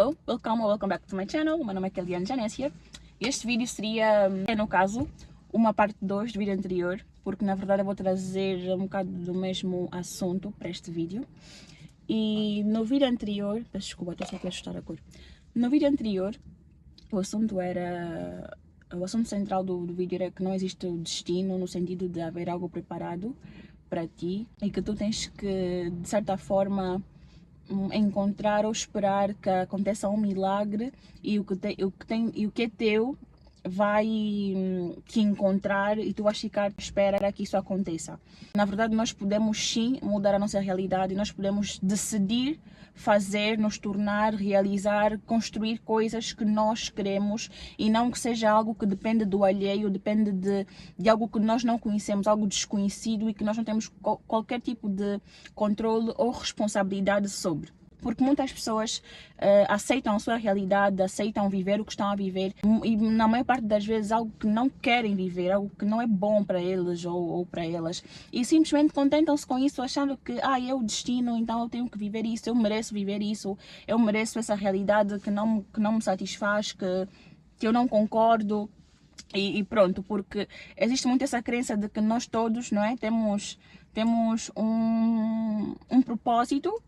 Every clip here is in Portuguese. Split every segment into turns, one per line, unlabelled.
Hello, welcome or welcome back to my channel. O meu nome é Keliane Janécia. Este vídeo seria, no caso, uma parte 2 do vídeo anterior, porque na verdade eu vou trazer um bocado do mesmo assunto para este vídeo. E no vídeo anterior, peço desculpa, estou só aqui a ajustar a cor. No vídeo anterior, o assunto central do vídeo era que não existe o destino, no sentido de haver algo preparado para ti e que tu tens que, de certa forma, encontrar ou esperar que aconteça um milagre e o que é teu vai te encontrar e tu vais ficar à espera que isso aconteça. Na verdade, nós podemos sim mudar a nossa realidade, nós podemos decidir fazer, nos tornar, realizar, construir coisas que nós queremos e não que seja algo que depende do alheio, depende de algo que nós não conhecemos, algo desconhecido e que nós não temos qualquer tipo de controle ou responsabilidade sobre. Porque muitas pessoas aceitam a sua realidade, aceitam viver o que estão a viver e na maior parte das vezes algo que não querem viver, algo que não é bom para eles ou para elas, e simplesmente contentam-se com isso achando que é o destino, então eu tenho que viver isso, eu mereço viver isso, eu mereço essa realidade que não me satisfaz, que eu não concordo. E pronto, porque existe muito essa crença de que nós todos, não é, temos um propósito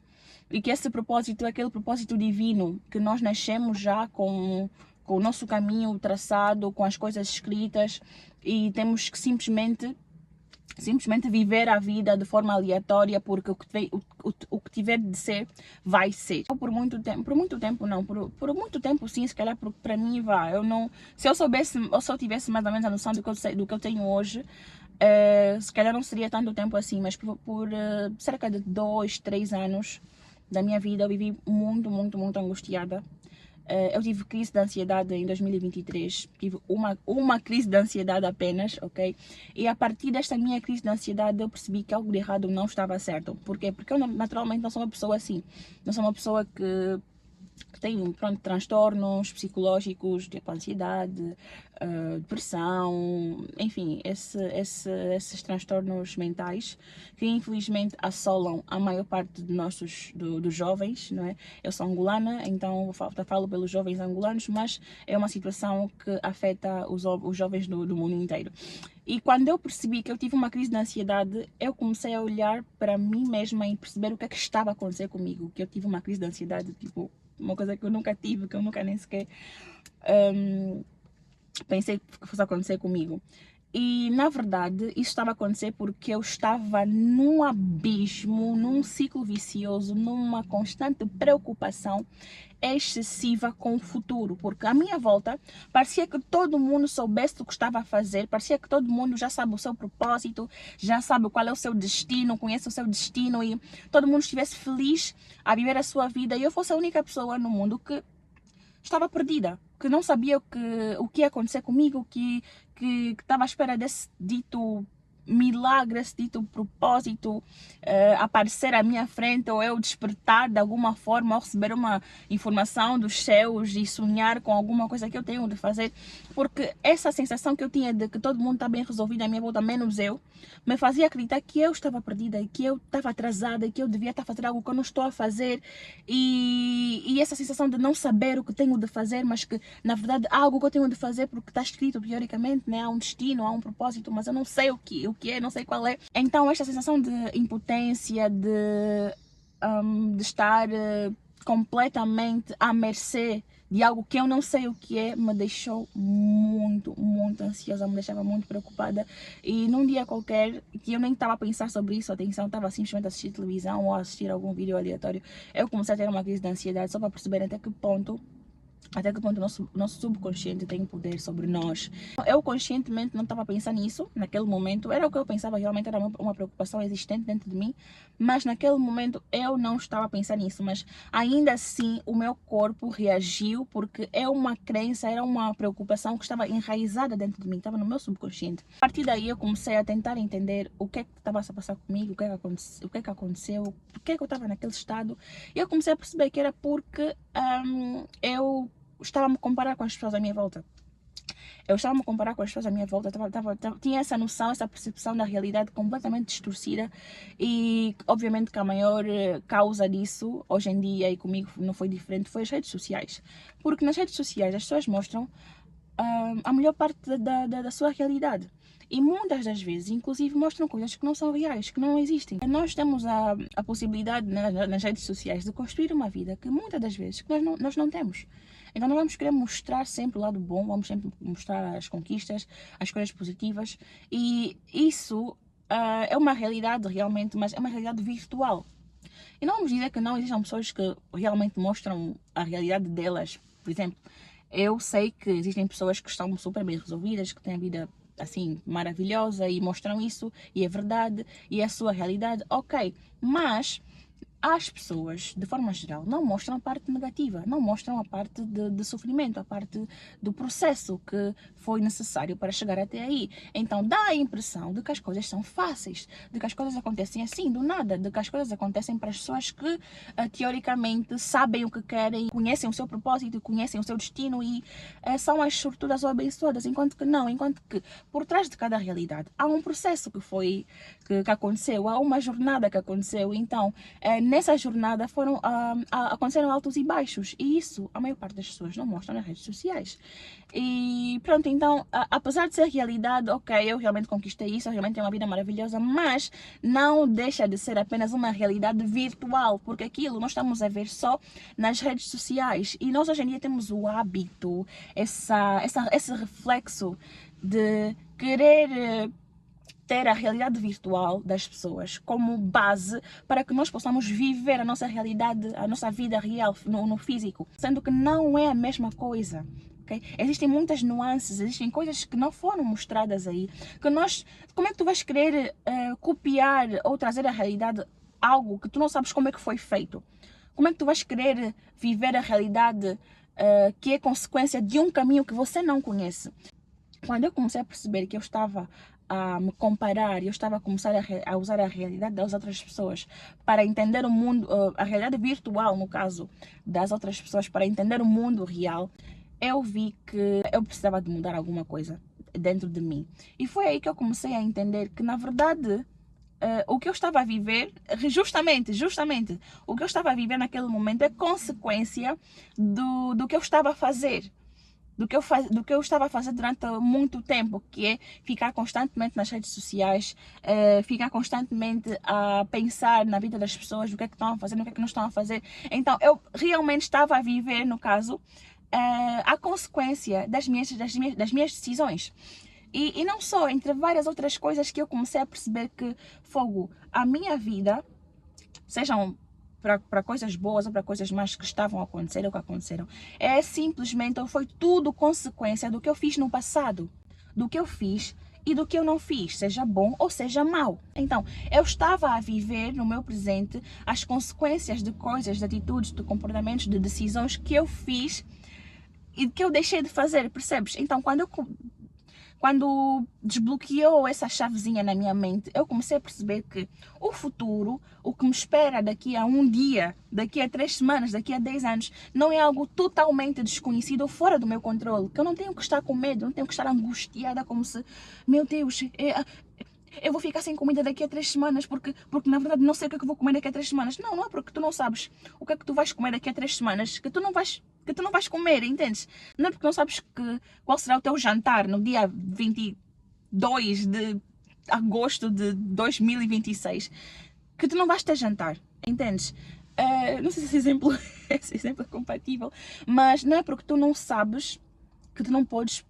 e que esse propósito é aquele propósito divino, que nós nascemos já com o nosso caminho traçado, com as coisas escritas e temos que simplesmente viver a vida de forma aleatória, porque o que tiver de ser, vai ser. Por muito tempo sim, se calhar para mim vai. Se eu soubesse, ou se eu tivesse mais ou menos a noção do que eu tenho hoje, se calhar não seria tanto tempo assim, mas por cerca de 2, 3 anos da minha vida eu vivi muito angustiada. Eu tive crise de ansiedade em 2023, tive uma crise de ansiedade apenas, ok? E a partir desta minha crise de ansiedade eu percebi que algo de errado não estava certo. Por quê? Porque eu naturalmente não sou uma pessoa assim, não sou uma pessoa que tem, transtornos psicológicos, tipo ansiedade, depressão, enfim, esses transtornos mentais que infelizmente assolam a maior parte de dos jovens, não é? Eu sou angolana, então falo pelos jovens angolanos, mas é uma situação que afeta os jovens do mundo inteiro. E quando eu percebi que eu tive uma crise de ansiedade, eu comecei a olhar para mim mesma e perceber o que é que estava a acontecer comigo, que eu tive uma crise de ansiedade, tipo, uma coisa que eu nunca tive, que eu nunca nem sequer pensei que fosse acontecer comigo. E na verdade isso estava a acontecer porque eu estava num abismo, num ciclo vicioso, numa constante preocupação excessiva com o futuro, porque à minha volta parecia que todo mundo soubesse o que estava a fazer, parecia que todo mundo já sabe o seu propósito, já sabe qual é o seu destino, conhece o seu destino e todo mundo estivesse feliz a viver a sua vida e eu fosse a única pessoa no mundo que estava perdida, que não sabia o que ia acontecer comigo, que estava à espera desse dito milagre, esse dito propósito aparecer à minha frente, ou eu despertar de alguma forma, ou receber uma informação dos céus e sonhar com alguma coisa que eu tenho de fazer, porque essa sensação que eu tinha de que todo mundo está bem resolvido à minha volta, menos eu, me fazia acreditar que eu estava perdida, e que eu estava atrasada, e que eu devia estar fazendo algo que eu não estou a fazer, e essa sensação de não saber o que tenho de fazer, mas que na verdade há algo que eu tenho de fazer porque está escrito teoricamente, né? Há um destino, há um propósito, mas eu não sei o que é, não sei qual é. Então esta sensação de impotência, de estar completamente à mercê de algo que eu não sei o que é, me deixou muito ansiosa, me deixava muito preocupada. E num dia qualquer, que eu nem estava a pensar sobre isso, atenção, estava simplesmente a assistir televisão ou a assistir algum vídeo aleatório, eu comecei a ter uma crise de ansiedade só para perceber até que ponto o nosso subconsciente tem poder sobre nós. Eu conscientemente não estava a pensar nisso naquele momento, era o que eu pensava, realmente era uma preocupação existente dentro de mim, mas naquele momento eu não estava a pensar nisso, mas ainda assim o meu corpo reagiu porque é uma crença, era uma preocupação que estava enraizada dentro de mim, estava no meu subconsciente. A partir daí eu comecei a tentar entender o que é que estava a passar comigo, o que é que aconteceu, por que é que eu estava naquele estado, e eu comecei a perceber que era porque eu estava a me comparar com as pessoas à minha volta. Eu estava a me comparar com as pessoas à minha volta, tinha essa noção, essa percepção da realidade completamente distorcida e obviamente que a maior causa disso, hoje em dia e comigo não foi diferente, foi as redes sociais. Porque nas redes sociais as pessoas mostram a melhor parte da sua realidade. E muitas das vezes, inclusive, mostram coisas que não são reais, que não existem. Nós temos a possibilidade nas redes sociais de construir uma vida que muitas das vezes que nós não temos. Então nós vamos querer mostrar sempre o lado bom, vamos sempre mostrar as conquistas, as coisas positivas. E isso é uma realidade realmente, mas é uma realidade virtual. E não vamos dizer que não existam pessoas que realmente mostram a realidade delas. Por exemplo, eu sei que existem pessoas que estão super bem resolvidas, que têm a vida assim maravilhosa e mostram isso, e é verdade, e é a sua realidade, ok. Mas as pessoas, de forma geral, não mostram a parte negativa, não mostram a parte de sofrimento, a parte do processo que foi necessário para chegar até aí. Então dá a impressão de que as coisas são fáceis, de que as coisas acontecem assim, do nada, de que as coisas acontecem para as pessoas que teoricamente sabem o que querem, conhecem o seu propósito, conhecem o seu destino e são as sortudas ou abençoadas, enquanto que não, enquanto que por trás de cada realidade há um processo que aconteceu, há uma jornada que aconteceu. Então nessa jornada aconteceram altos e baixos, e isso a maior parte das pessoas não mostram nas redes sociais. E pronto, então apesar de ser realidade, ok, eu realmente conquistei isso, eu realmente tenho uma vida maravilhosa, mas não deixa de ser apenas uma realidade virtual, porque aquilo nós estamos a ver só nas redes sociais, e nós hoje em dia temos o hábito, esse reflexo de querer ter a realidade virtual das pessoas como base para que nós possamos viver a nossa realidade, a nossa vida real no físico, sendo que não é a mesma coisa. Okay? Existem muitas nuances, existem coisas que não foram mostradas aí, que como é que tu vais querer copiar ou trazer à realidade algo que tu não sabes como é que foi feito? Como é que tu vais querer viver a realidade que é consequência de um caminho que você não conhece? Quando eu comecei a perceber que eu estava a me comparar, eu estava a começar a usar a realidade das outras pessoas para entender o mundo, a realidade virtual, no caso, das outras pessoas, para entender o mundo real, eu vi que eu precisava de mudar alguma coisa dentro de mim. E foi aí que eu comecei a entender que, na verdade, o que eu estava a viver, justamente, o que eu estava a viver naquele momento é consequência do que eu estava a fazer. Do que eu estava a fazer durante muito tempo, que é ficar constantemente nas redes sociais, ficar constantemente a pensar na vida das pessoas, o que é que estão a fazer, o que é que não estão a fazer. Então, eu realmente estava a viver, no caso, a consequência das minhas decisões. E não só, entre várias outras coisas que eu comecei a perceber que, a minha vida, sejam para coisas boas ou para coisas más que estavam a acontecer ou que aconteceram, simplesmente, ou foi tudo consequência do que eu fiz no passado, do que eu fiz e do que eu não fiz, seja bom ou seja mau. Então, eu estava a viver no meu presente as consequências de coisas, de atitudes, de comportamentos, de decisões que eu fiz e que eu deixei de fazer, percebes? Então, quando desbloqueou essa chavezinha na minha mente, eu comecei a perceber que o futuro, o que me espera daqui a um dia, daqui a 3 semanas, daqui a 10 anos, não é algo totalmente desconhecido ou fora do meu controle. Que eu não tenho que estar com medo, não tenho que estar angustiada como se, meu Deus, eu vou ficar sem comida daqui a 3 semanas porque na verdade não sei o que é que eu vou comer daqui a 3 semanas. Não, não é porque tu não sabes o que é que tu vais comer daqui a 3 semanas que tu não vais comer, entendes? Não é porque não sabes qual será o teu jantar no dia 22 de agosto de 2026 que tu não vais ter jantar, entendes? Não sei se esse exemplo é compatível, mas não é porque tu não sabes que tu não podes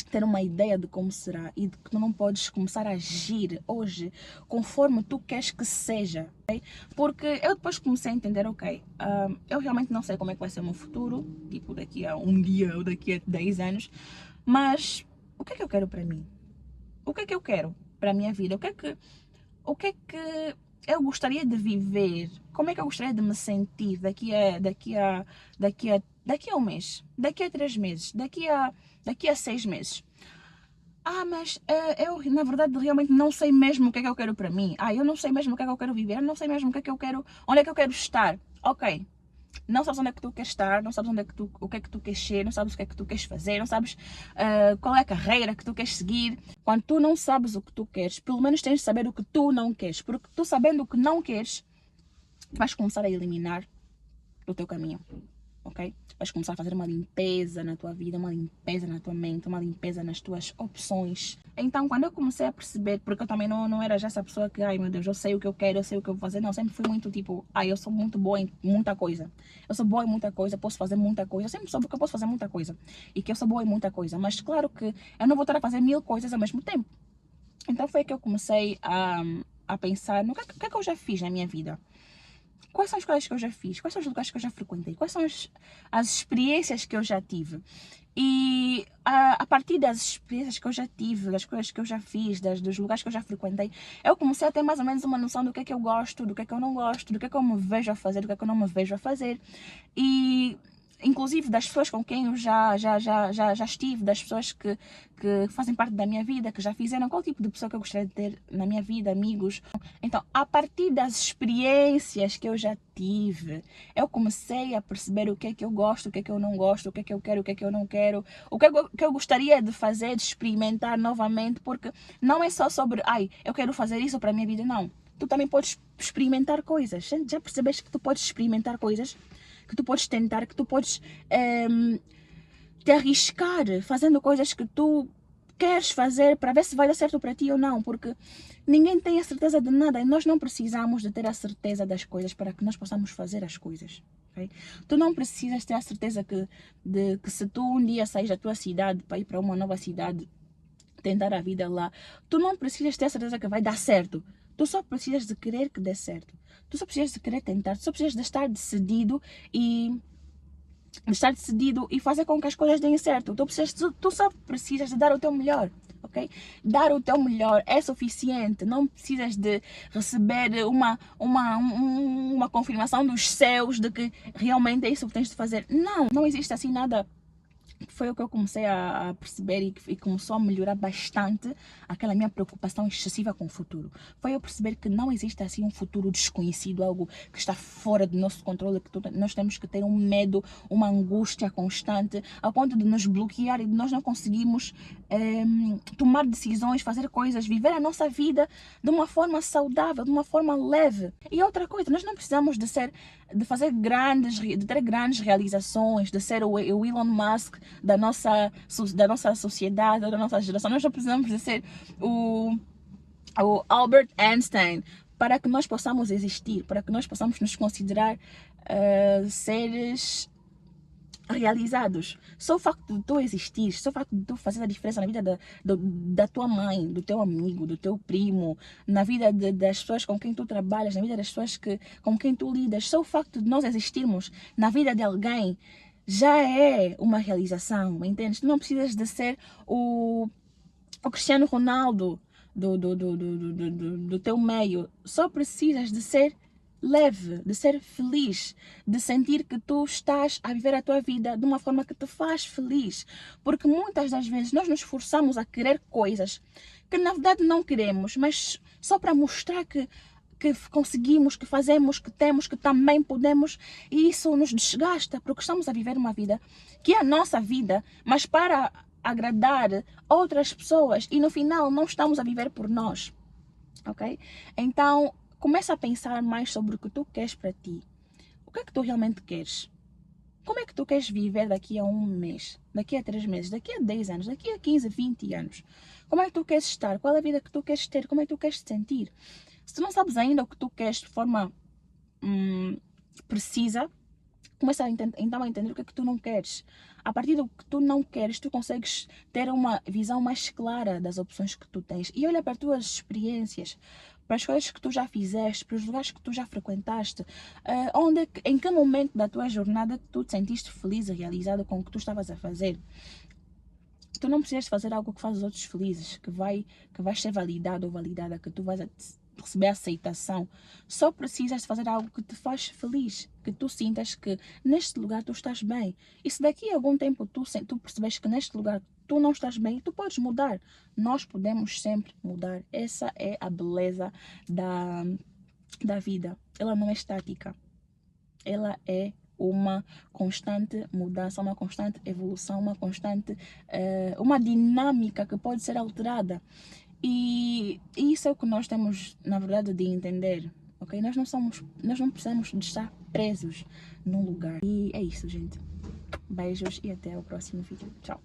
ter uma ideia de como será e de que tu não podes começar a agir hoje conforme tu queres que seja, ok? Porque eu depois comecei a entender, ok, eu realmente não sei como é que vai ser o meu futuro, tipo daqui a um dia ou daqui a 10 anos, mas o que é que eu quero para mim? O que é que eu quero para a minha vida? O que é que eu gostaria de viver? Como é que eu gostaria de me sentir daqui a um mês, daqui a 3 meses, daqui a 6 meses? Mas eu na verdade realmente não sei mesmo o que é que eu quero para mim. Eu não sei mesmo o que é que eu quero viver, eu não sei mesmo o que é que eu quero, onde é que eu quero estar. Ok, não sabes onde é que tu queres estar, não sabes onde é que tu, o que é que tu queres ser, não sabes o que é que tu queres fazer, não sabes qual é a carreira que tu queres seguir. Quando tu não sabes o que tu queres, pelo menos tens de saber o que tu não queres, porque tu sabendo o que não queres, vais começar a eliminar do teu caminho. Ok? Vais começar a fazer uma limpeza na tua vida, uma limpeza na tua mente, uma limpeza nas tuas opções. Então, quando eu comecei a perceber, porque eu também não era já essa pessoa que, ai meu Deus, eu sei o que eu quero, eu sei o que eu vou fazer. Não, sempre fui muito tipo, ai, eu sou muito boa em muita coisa. Eu sou boa em muita coisa, posso fazer muita coisa. Eu sempre soube que eu posso fazer muita coisa e que eu sou boa em muita coisa. Mas claro que eu não vou estar a fazer 1000 coisas ao mesmo tempo. Então foi que eu comecei a pensar no que é que eu já fiz na minha vida. Quais são as coisas que eu já fiz? Quais são os lugares que eu já frequentei? Quais são as experiências que eu já tive? E a partir das experiências que eu já tive, das coisas que eu já fiz, dos lugares que eu já frequentei, eu comecei a ter mais ou menos uma noção do que é que eu gosto, do que é que eu não gosto, do que é que eu me vejo a fazer, do que é que eu não me vejo a fazer. E inclusive das pessoas com quem eu já estive, das pessoas que fazem parte da minha vida, que já fizeram, qual tipo de pessoa que eu gostaria de ter na minha vida, amigos. Então, a partir das experiências que eu já tive, eu comecei a perceber o que é que eu gosto, o que é que eu não gosto, o que é que eu quero, o que é que eu não quero, o que eu gostaria de fazer, de experimentar novamente, porque não é só sobre, ai, eu quero fazer isso para a minha vida, não. Tu também podes experimentar coisas. Já percebeste que tu podes experimentar coisas? Que tu podes tentar, que tu podes te arriscar fazendo coisas que tu queres fazer para ver se vai dar certo para ti ou não, porque ninguém tem a certeza de nada e nós não precisamos de ter a certeza das coisas para que nós possamos fazer as coisas. Okay? Tu não precisas ter a certeza que se tu um dia saís da tua cidade para ir para uma nova cidade, tentar a vida lá, tu não precisas ter a certeza que vai dar certo. Tu só precisas de querer que dê certo. Tu só precisas de querer tentar. Tu só precisas de estar decidido e fazer com que as coisas deem certo. Tu só precisas de dar o teu melhor, ok? Dar o teu melhor é suficiente. Não precisas de receber uma confirmação dos céus de que realmente é isso que tens de fazer. Não existe assim nada. Foi o que eu comecei a perceber e começou a melhorar bastante aquela minha preocupação excessiva com o futuro. Foi eu perceber que não existe assim um futuro desconhecido, algo que está fora do nosso controle, que nós temos que ter um medo, uma angústia constante, a ponto de nos bloquear e de nós não conseguirmos tomar decisões, fazer coisas, viver a nossa vida de uma forma saudável, de uma forma leve. E outra coisa, nós não precisamos de ter grandes realizações, de ser o Elon Musk da nossa sociedade, da nossa geração. Nós não precisamos de ser o Albert Einstein para que nós possamos existir, para que nós possamos nos considerar seres realizados. Só o facto de tu existir, só o facto de tu fazer a diferença na vida da tua mãe, do teu amigo, do teu primo, na vida das pessoas com quem tu trabalhas, na vida das pessoas com quem tu lidas, só o facto de nós existirmos na vida de alguém já é uma realização, entende? Tu não precisas de ser o Cristiano Ronaldo do teu meio, só precisas de ser leve, de ser feliz, de sentir que tu estás a viver a tua vida de uma forma que te faz feliz, porque muitas das vezes nós nos forçamos a querer coisas que na verdade não queremos, mas só para mostrar que conseguimos, que fazemos, que temos, que também podemos, e isso nos desgasta, porque estamos a viver uma vida que é a nossa vida, mas para agradar outras pessoas, e no final não estamos a viver por nós, ok? Então, começa a pensar mais sobre o que tu queres para ti. O que é que tu realmente queres? Como é que tu queres viver daqui a um mês, daqui a 3 meses, daqui a 10 anos, daqui a 15, 20 anos? Como é que tu queres estar? Qual é a vida que tu queres ter? Como é que tu queres te sentir? Se tu não sabes ainda o que tu queres de forma precisa, começa então a entender o que é que tu não queres. A partir do que tu não queres, tu consegues ter uma visão mais clara das opções que tu tens. E olha para as tuas experiências, para as coisas que tu já fizeste, para os lugares que tu já frequentaste, em que momento da tua jornada tu te sentiste feliz e realizado com o que tu estavas a fazer. Tu não precisas fazer algo que faz os outros felizes, que vais ser validado ou validada, que tu vais receber aceitação. Só precisas fazer algo que te faz feliz, que tu sintas que neste lugar tu estás bem. E se daqui a algum tempo tu percebes que neste lugar tu não estás bem, tu podes mudar. Nós podemos sempre mudar. Essa é a beleza da vida. Ela não é estática. Ela é uma constante mudança, uma constante evolução, uma dinâmica que pode ser alterada. E isso é o que nós temos, na verdade, de entender, ok? Nós não precisamos de estar presos num lugar. E é isso, gente. Beijos e até o próximo vídeo. Tchau.